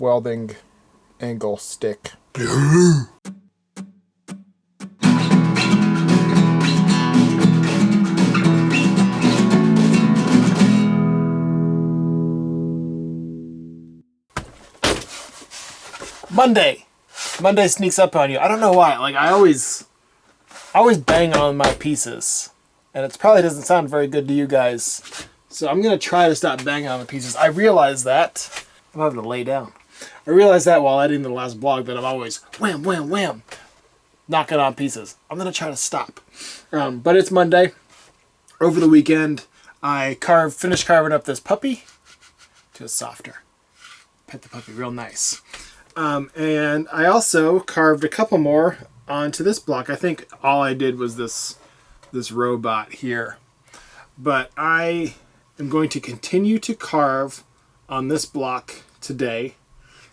welding angle stick. Monday sneaks up on you. I don't know why. Like I always bang on my pieces, and it probably doesn't sound very good to you guys. So I'm gonna try to stop banging on the pieces. I realized that I'm having to lay down. I realized that while editing the last blog that I'm always wham, wham, wham, knocking on pieces. I'm gonna try to stop. But it's Monday. Over the weekend, I finished carving up this puppy to a softer. Pet the puppy real nice. And I also carved a couple more onto this block. I think all I did was this robot here. But I am going to continue to carve on this block today.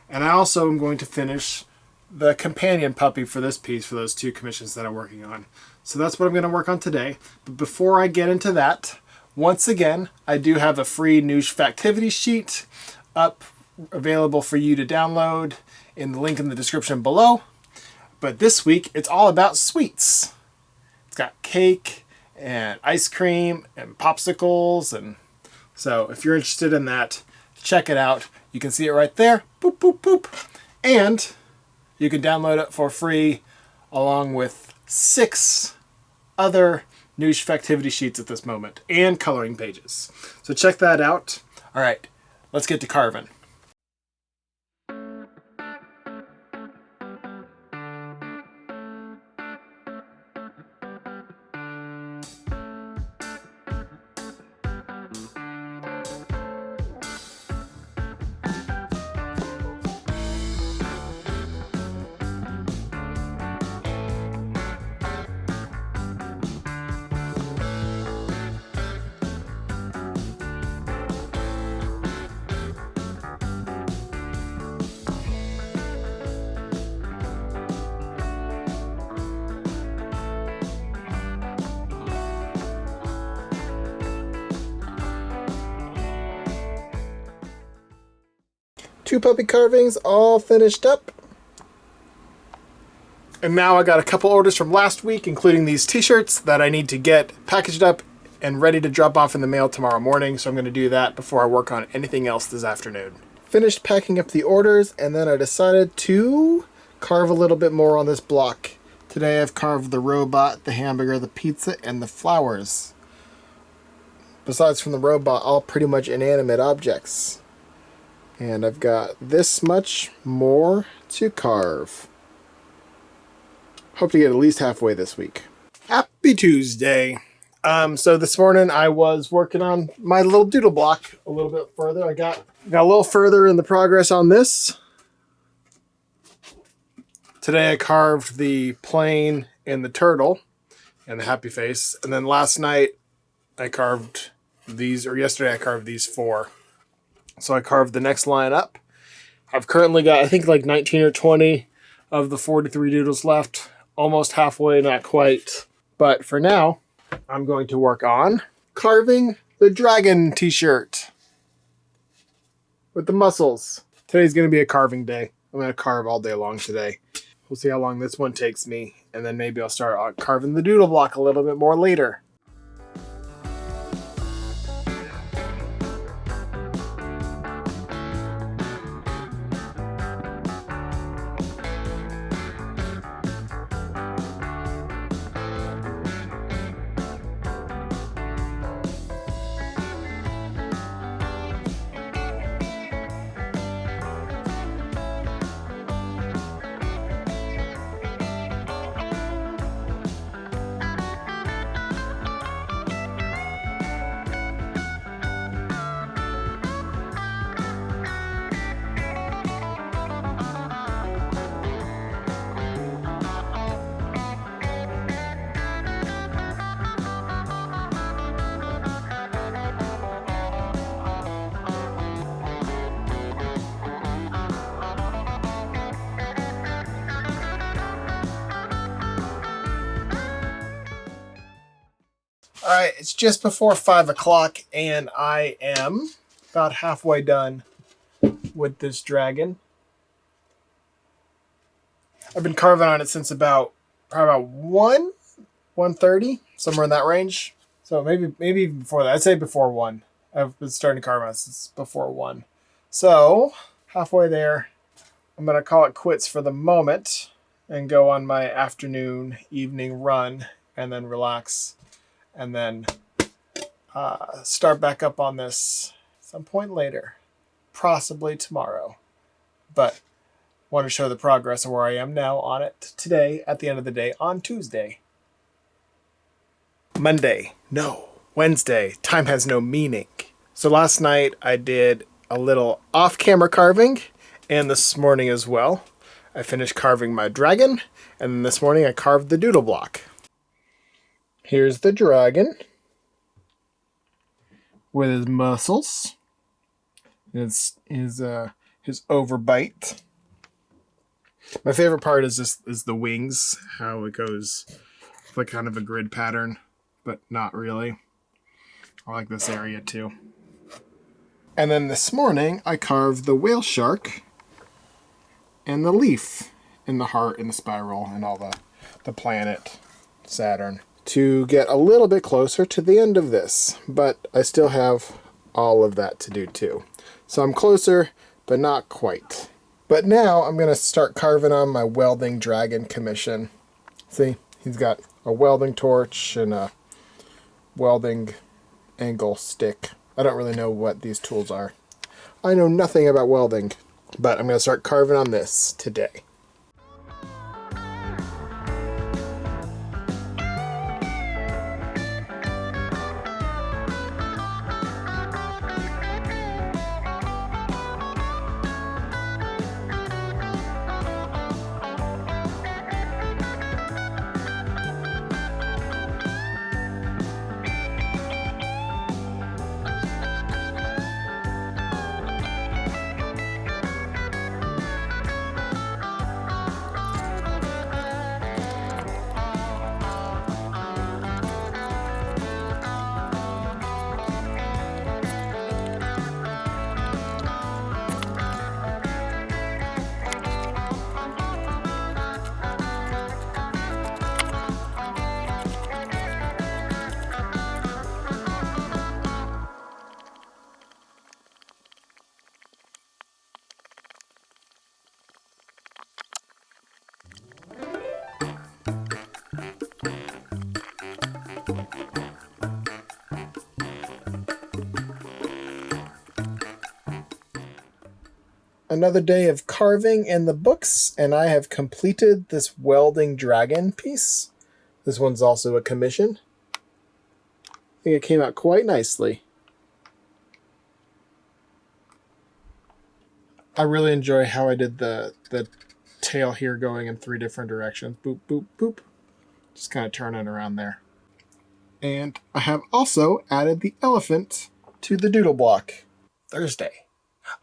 And I also am going to finish the companion puppy for this piece for those two commissions that I'm working on. So that's what I'm going to work on today. But before I get into that, once again, I do have a free Noosh Factivity sheet up available for you to download in the link in the description below. But this week, it's all about sweets. It's got cake and ice cream and popsicles. And so if you're interested in that, check it out. You can see it right there. Boop, boop, boop. And you can download it for free along with 6 other Noosh Factivity sheets at this moment and coloring pages. So check that out. All right, let's get to carving. Two puppy carvings all finished up. And now I got a couple orders from last week, including these t-shirts that I need to get packaged up and ready to drop off in the mail tomorrow morning. So I'm going to do that before I work on anything else this afternoon. Finished packing up the orders, and then I decided to carve a little bit more on this block. Today I've carved the robot, the hamburger, the pizza, and the flowers. Besides from the robot, all pretty much inanimate objects. And I've got this much more to carve. Hope to get at least halfway this week. Happy Tuesday. So this morning I was working on my little doodle block a little bit further. I got a little further in the progress on this. Today I carved the plane and the turtle and the happy face. And then last night I carved these, or yesterday I carved these 4. So I carved the next line up. I've currently got, I think, like 19 or 20 of the 43 doodles left. Almost halfway, not quite. But for now, I'm going to work on carving the dragon t-shirt with the muscles. Today's going to be a carving day. I'm going to carve all day long today. We'll see how long this one takes me. And then maybe I'll start carving the doodle block a little bit more later. All right, it's just before 5 o'clock, and I am about halfway done with this dragon. I've been carving on it since probably about 1:30, somewhere in that range. So maybe even before that. I'd say before 1. I've been starting to carve on it since before 1. So halfway there. I'm going to call it quits for the moment and go on my afternoon, evening run and then relax and then start back up on this some point later, possibly tomorrow. But want to show the progress of where I am now on it today at the end of the day on Tuesday. Monday. No. Wednesday. Time has no meaning. So last night I did a little off-camera carving, and this morning as well. I finished carving my dragon, and then this morning I carved the doodle block. Here's the dragon with his muscles, his overbite. My favorite part is the wings, how it goes like kind of a grid pattern, but not really. I like this area too. And then this morning I carved the whale shark and the leaf in the heart and the spiral and all the planet Saturn to get a little bit closer to the end of this, but I still have all of that to do too. So I'm closer, but not quite. But now I'm going to start carving on my welding dragon commission. See, he's got a welding torch and a welding angle stick. I don't really know what these tools are. I know nothing about welding, but I'm going to start carving on this today. Another day of carving in the books, and I have completed this welding dragon piece. This one's also a commission. I think it came out quite nicely. I really enjoy how I did the tail here going in 3 different directions. Boop, boop, boop. Just kind of turning around there. And I have also added the elephant to the doodle block. Thursday.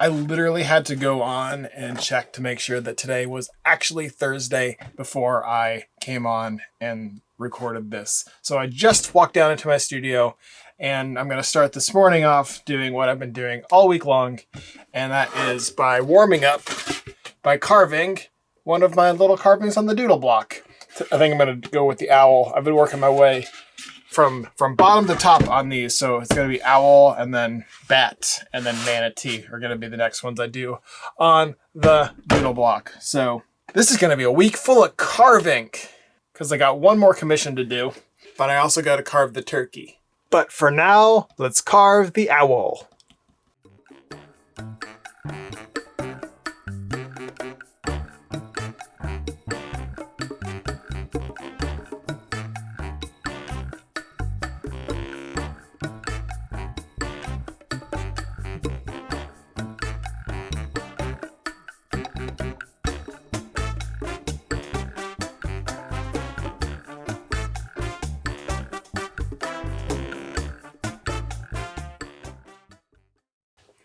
I literally had to go on and check to make sure that today was actually Thursday before I came on and recorded this. So I just walked down into my studio, and I'm going to start this morning off doing what I've been doing all week long, and that is by warming up by carving one of my little carvings on the doodle block. I think I'm going to go with the owl. I've been working my way from bottom to top on these, so it's going to be owl and then bat and then manatee are going to be the next ones I do on the doodle block. So this is going to be a week full of carving because I got one more commission to do, but I also got to carve the turkey. But for now, let's carve the owl.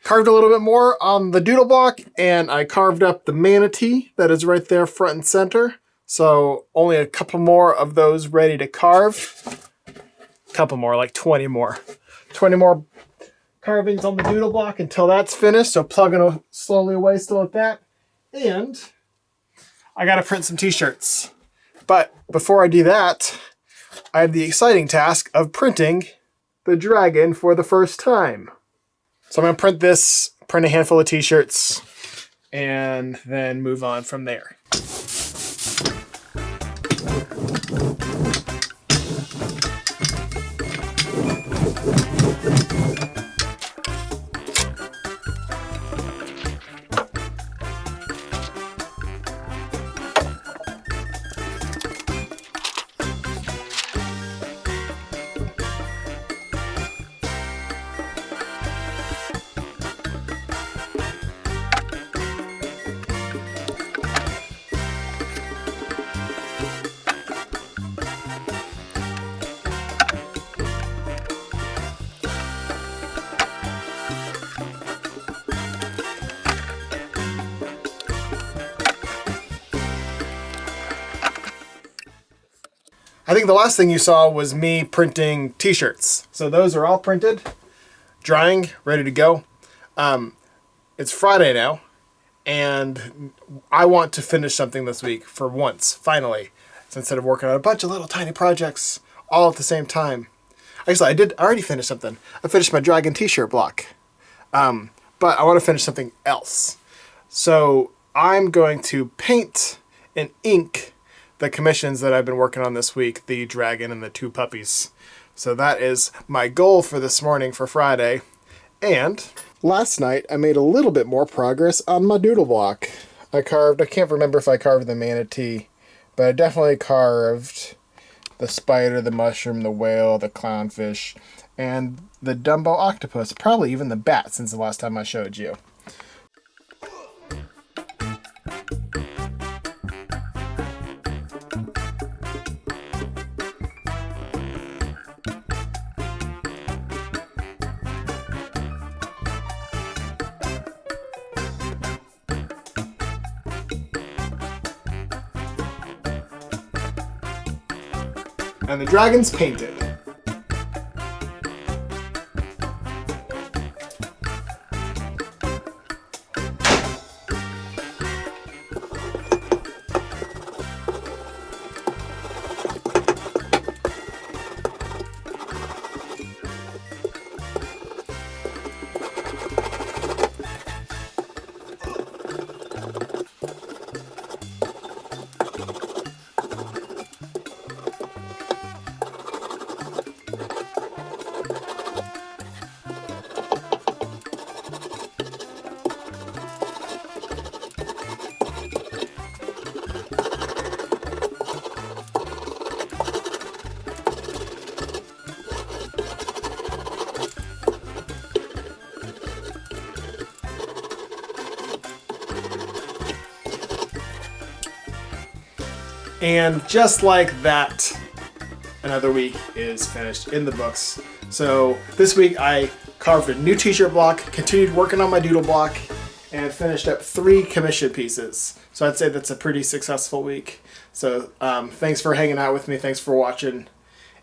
Carved a little bit more on the doodle block, and I carved up the manatee that is right there front and center. So only a couple more of those ready to carve. A couple more, like 20 more. 20 more carvings on the doodle block until that's finished. So plugging slowly away still at that. And I gotta print some t-shirts. But before I do that, I have the exciting task of printing the dragon for the first time. So I'm gonna print a handful of t-shirts, and then move on from there. I think the last thing you saw was me printing t-shirts. So those are all printed, drying, ready to go. It's Friday now, and I want to finish something this week for once, finally. So instead of working on a bunch of little tiny projects all at the same time. Actually, I already finished something. I finished my dragon t-shirt block. But I want to finish something else. So I'm going to paint and ink the commissions that I've been working on this week, the dragon and the two puppies. So that is my goal for this morning for Friday. And last night I made a little bit more progress on my doodle block. I can't remember if I carved the manatee, but I definitely carved the spider, the mushroom, the whale, the clownfish, and the Dumbo octopus, probably even the bat since the last time I showed you. And the dragon's painted. And just like that, another week is finished in the books. So this week I carved a new t-shirt block, continued working on my doodle block, and finished up 3 commission pieces. So I'd say that's a pretty successful week. So thanks for hanging out with me. Thanks for watching.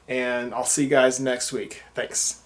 And I'll see you guys next week. Thanks.